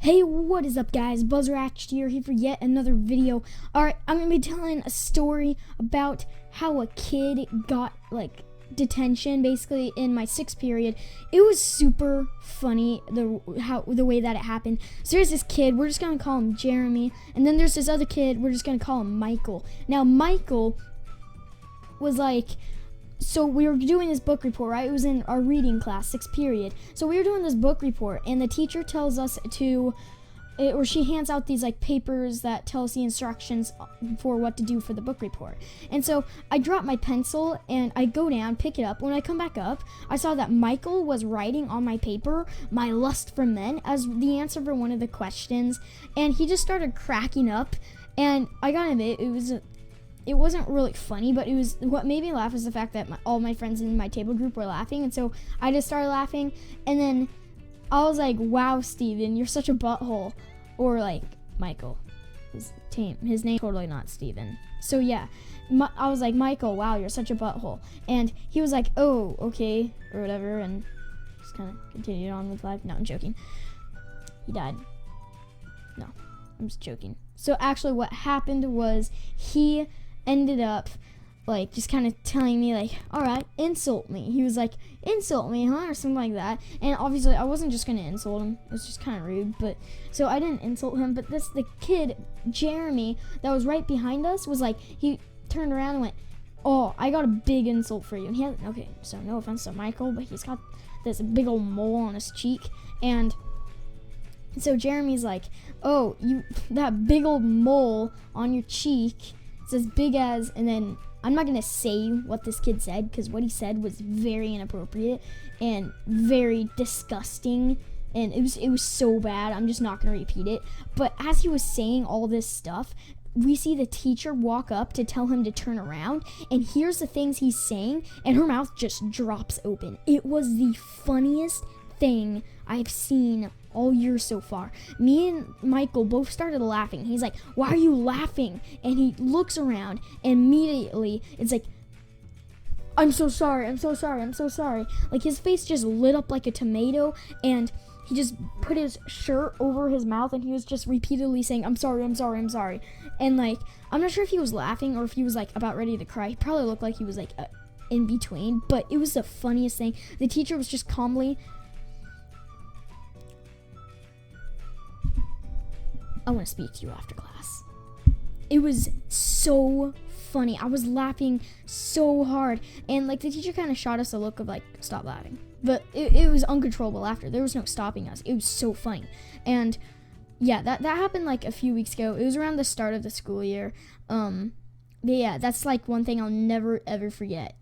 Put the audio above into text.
Hey, what is up, guys? BuzzRatchet here for yet another video. Alright, I'm going to be telling a story about how a kid got, detention, basically, in my 6th period. It was super funny, the way that it happened. So there's this kid, we're just going to call him Jeremy, and then there's this other kid, we're just going to call him Michael. Now, Michael was so we were doing this book report, right? It was in our reading class, 6th period. So we were doing this book report, and the teacher tells us or she hands out these papers that tell us the instructions for what to do for the book report. And so I drop my pencil, and I go down, pick it up. When I come back up, I saw that Michael was writing on my paper, "My lust for men," as the answer for one of the questions. And he just started cracking up, and I gotta admit, it wasn't really funny, but what made me laugh was the fact that all my friends in my table group were laughing, and so I just started laughing, and then I was like, "Wow, Steven, you're such a butthole," or Michael, his name totally not Steven. So yeah, I was like, "Michael, wow, you're such a butthole," and he was like, "Oh, okay," or whatever, and just kind of continued on with life. No, I'm joking. He died. No, I'm just joking. So actually, what happened was he ended up just kind of telling me all right, insult me. He was like, "Insult me, huh?" or something like that. And obviously I wasn't just gonna insult him, it was just kind of rude, but so I didn't insult him. But the kid Jeremy that was right behind us was he turned around and went, "Oh, I got a big insult for you." And he had, okay, so no offense to Michael, but he's got this big old mole on his cheek. And so Jeremy's like, "Oh, that big old mole on your cheek, it's as big as," and then I'm not going to say what this kid said, because what he said was very inappropriate and very disgusting, and it was so bad, I'm just not going to repeat it. But as he was saying all this stuff, we see the teacher walk up to tell him to turn around, and here's the things he's saying, and her mouth just drops open. It was the funniest thing I've seen all year so far. Me and Michael both started laughing. He's like, "Why are you laughing?" And he looks around, and immediately it's like, "I'm so sorry, I'm so sorry, I'm so sorry." His face just lit up like a tomato, and he just put his shirt over his mouth, and he was just repeatedly saying, "I'm sorry, I'm sorry, I'm sorry." And I'm not sure if he was laughing or if he was about ready to cry. He probably looked like he was in between, but it was the funniest thing. The teacher was just calmly, "I want to speak to you after class." It was so funny. I was laughing so hard. And the teacher kind of shot us a look of "Stop laughing." But it was uncontrollable laughter. There was no stopping us. It was so funny. And yeah, that happened a few weeks ago. It was around the start of the school year. But yeah, that's one thing I'll never ever forget.